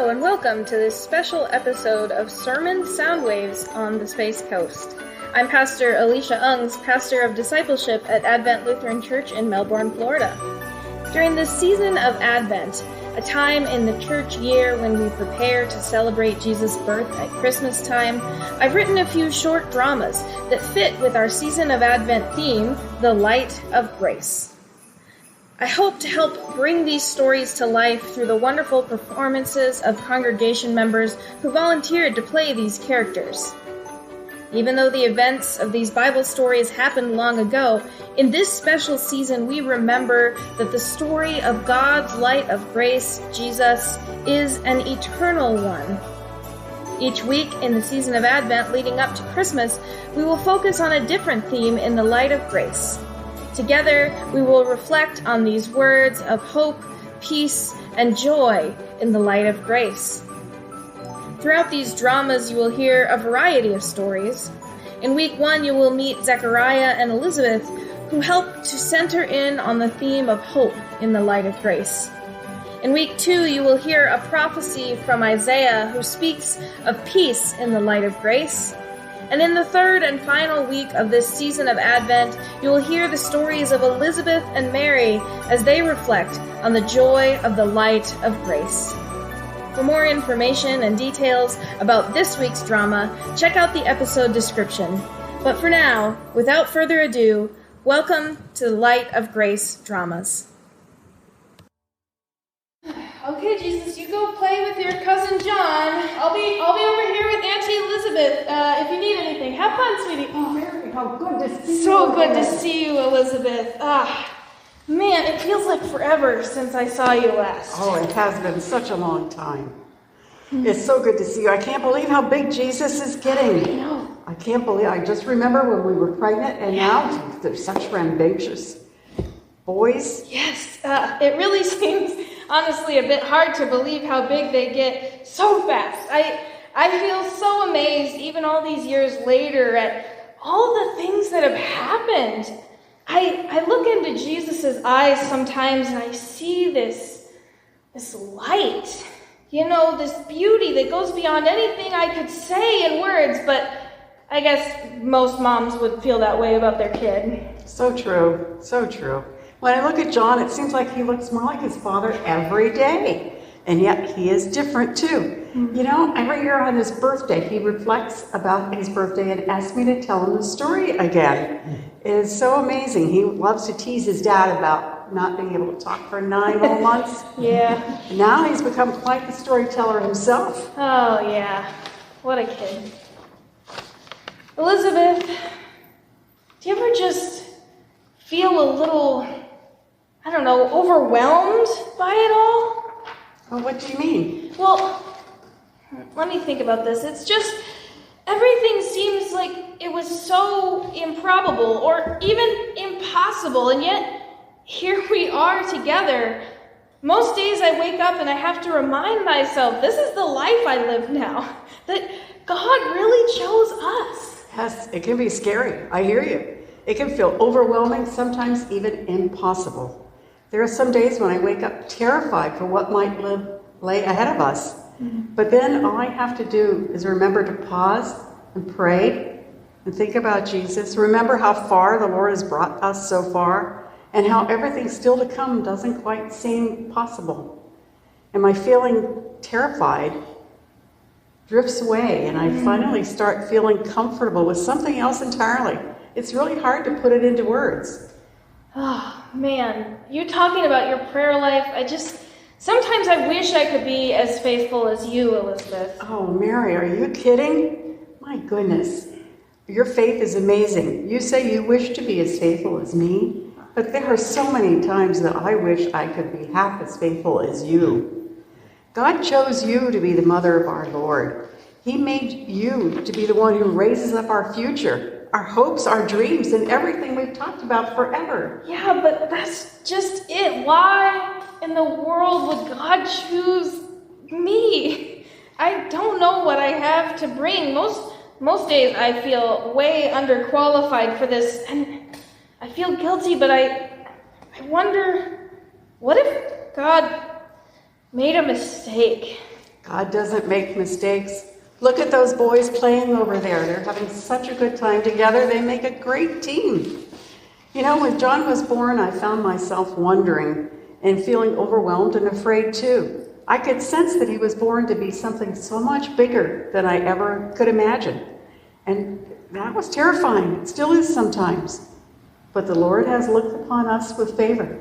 Hello and welcome to this special episode of Sermon Soundwaves on the Space Coast. I'm Pastor Alicia Ungs, pastor of discipleship at Advent Lutheran Church in Melbourne, Florida. During this season of Advent, a time in the church year when we prepare to celebrate Jesus' birth at Christmas time, I've written a few short dramas that fit with our season of Advent theme, The Light of Grace. I hope to help bring these stories to life through the wonderful performances of congregation members who volunteered to play these characters. Even though the events of these Bible stories happened long ago, in this special season we remember that the story of God's light of grace, Jesus, is an eternal one. Each week in the season of Advent leading up to Christmas, we will focus on a different theme in the light of grace. Together, we will reflect on these words of hope, peace, and joy in the light of grace. Throughout these dramas, you will hear a variety of stories. In week 1, you will meet Zechariah and Elizabeth, who help to center in on the theme of hope in the light of grace. In week 2, you will hear a prophecy from Isaiah, who speaks of peace in the light of grace. And in the third and final week of this season of Advent, you will hear the stories of Elizabeth and Mary as they reflect on the joy of the light of grace. For more information and details about this week's drama, check out the episode description. But for now, without further ado, welcome to the Light of Grace dramas. Okay, Jesus, you go play with your cousin John. I'll be over here with Auntie Elizabeth if you need anything. Have fun, sweetie. Oh, Mary, how good to see you. So good to see you, Elizabeth. Man, it feels like forever since I saw you last. Oh, it has been such a long time. It's so good to see you. I can't believe how big Jesus is getting. I know. I can't believe. I just remember when we were pregnant, and now they're such rambunctious boys. Yes, it really seems, honestly, a bit hard to believe how big they get so fast. I feel so amazed, even all these years later, at all the things that have happened. I look into Jesus' eyes sometimes and I see this light, this beauty that goes beyond anything I could say in words, but I guess most moms would feel that way about their kid. So true, so true. When I look at John, it seems like he looks more like his father every day, and yet he is different too. Every year on his birthday, he reflects about his birthday and asks me to tell him the story again. It is so amazing. He loves to tease his dad about not being able to talk for 9 whole months. Yeah. And now he's become quite the storyteller himself. Oh, yeah. What a kid. Elizabeth, do you ever just feel a little, overwhelmed by it all? Well, what do you mean? Well, let me think about this. It's just, everything seems like it was so improbable or even impossible, and yet here we are together. Most days I wake up and I have to remind myself, this is the life I live now, that God really chose us. Yes, it can be scary. I hear you. It can feel overwhelming, sometimes even impossible. There are some days when I wake up terrified for what might lay ahead of us. But then all I have to do is remember to pause and pray and think about Jesus. Remember how far the Lord has brought us so far and how everything still to come doesn't quite seem possible. And my feeling terrified drifts away and I finally start feeling comfortable with something else entirely. It's really hard to put it into words. Oh, man, you talking about your prayer life, sometimes I wish I could be as faithful as you, Elizabeth. Oh, Mary, are you kidding? My goodness, your faith is amazing. You say you wish to be as faithful as me, but there are so many times that I wish I could be half as faithful as you. God chose you to be the mother of our Lord. He made you to be the one who raises up our future. Our hopes, our dreams, and everything we've talked about forever. Yeah, but that's just it. Why in the world would God choose me? I don't know what I have to bring. Most days I feel way underqualified for this, and I feel guilty, but I wonder, what if God made a mistake? God doesn't make mistakes. Look at those boys playing over there. They're having such a good time together. They make a great team. You know, when John was born, I found myself wondering and feeling overwhelmed and afraid too. I could sense that he was born to be something so much bigger than I ever could imagine. And that was terrifying. It still is sometimes. But the Lord has looked upon us with favor.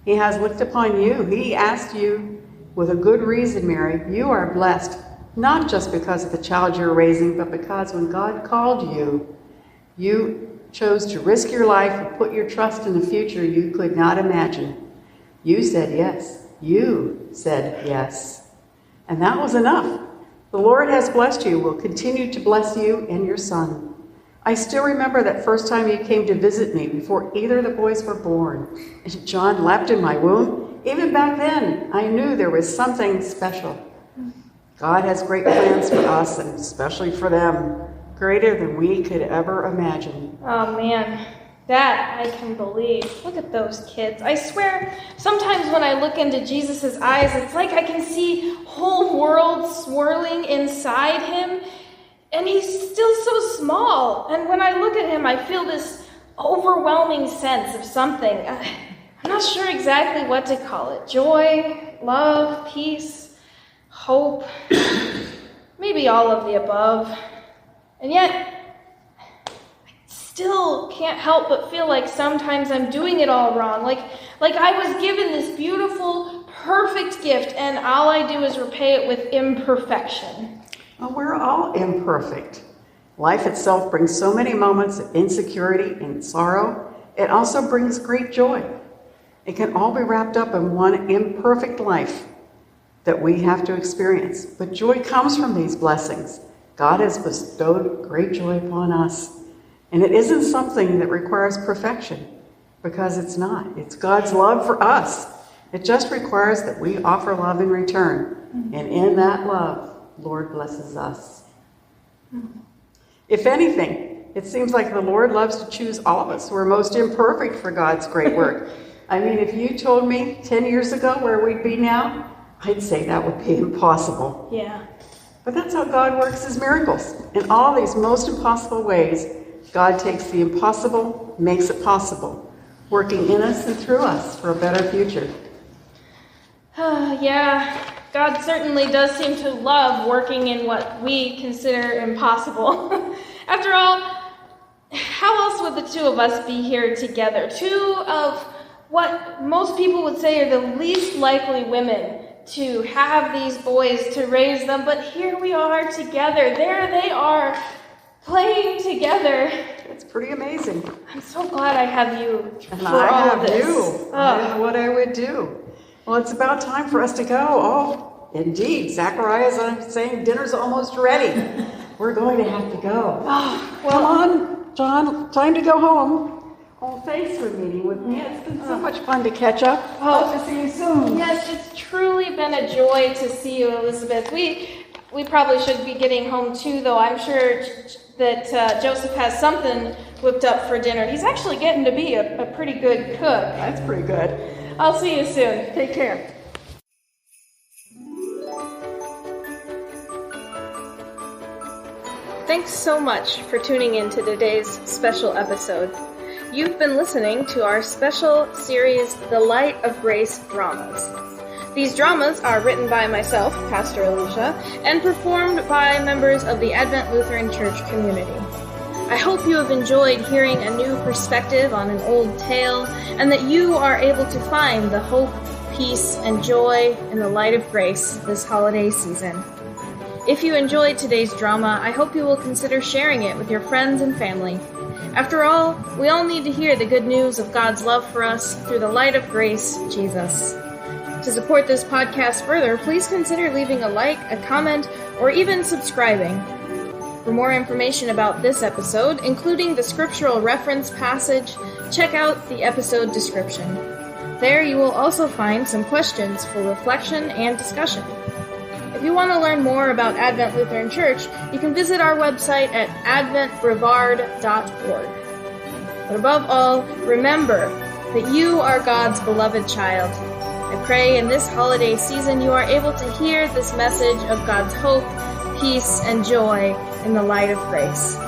He has looked upon you. He asked you with a good reason, Mary. You are blessed, not just because of the child you're raising, but because when God called you, you chose to risk your life and put your trust in the future you could not imagine. You said yes. You said yes. And that was enough. The Lord has blessed you, will continue to bless you and your son. I still remember that first time you came to visit me before either of the boys were born. And John leapt in my womb. Even back then, I knew there was something special. God has great plans for us, and especially for them, greater than we could ever imagine. Oh man, that I can believe. Look at those kids. I swear, sometimes when I look into Jesus' eyes, it's like I can see whole worlds swirling inside him, and he's still so small. And when I look at him, I feel this overwhelming sense of something. I'm not sure exactly what to call it. Joy, love, peace, hope, maybe all of the above. And yet, I still can't help but feel like sometimes I'm doing it all wrong. Like I was given this beautiful, perfect gift, and all I do is repay it with imperfection. Well, we're all imperfect. Life itself brings so many moments of insecurity and sorrow. It also brings great joy. It can all be wrapped up in one imperfect life that we have to experience. But joy comes from these blessings. God has bestowed great joy upon us. And it isn't something that requires perfection, because it's not. It's God's love for us. It just requires that we offer love in return. And in that love, Lord blesses us. If anything, it seems like the Lord loves to choose all of us who are most imperfect for God's great work. I mean, if you told me 10 years ago where we'd be now, I'd say that would be impossible. Yeah. But that's how God works his miracles. In all these most impossible ways, God takes the impossible, makes it possible, working in us and through us for a better future. Yeah, God certainly does seem to love working in what we consider impossible. After all, how else would the two of us be here together? Two of what most people would say are the least likely women to have these boys, to raise them, but here we are together. There they are, playing together. It's pretty amazing. I'm so glad I have you And for I all have of this. you. I don't know what I would do. Well, it's about time for us to go. Oh, indeed. Zacharias, I'm saying dinner's almost ready. We're going to have to go. Oh, Come on, John. Time to go home. Oh, thanks for meeting with me. It's been so much fun to catch up. Hope to see you soon. yes, it's truly been a joy to see you, Elizabeth. We probably should be getting home too, though. I'm sure that Joseph has something whipped up for dinner. He's actually getting to be a pretty good cook. That's pretty good. I'll see you soon. Take care. Thanks so much for tuning in to today's special episode. You've been listening to our special series, The Light of Grace Dramas. These dramas are written by myself, Pastor Alicia, and performed by members of the Advent Lutheran Church community. I hope you have enjoyed hearing a new perspective on an old tale, and that you are able to find the hope, peace, and joy in the light of grace this holiday season. If you enjoyed today's drama, I hope you will consider sharing it with your friends and family. After all, we all need to hear the good news of God's love for us through the light of grace, Jesus. To support this podcast further, please consider leaving a like, a comment, or even subscribing. For more information about this episode, including the scriptural reference passage, check out the episode description. There you will also find some questions for reflection and discussion. If you want to learn more about Advent Lutheran Church, you can visit our website at adventbrevard.org. But above all, remember that you are God's beloved child. I pray in this holiday season you are able to hear this message of God's hope, peace, and joy in the light of grace.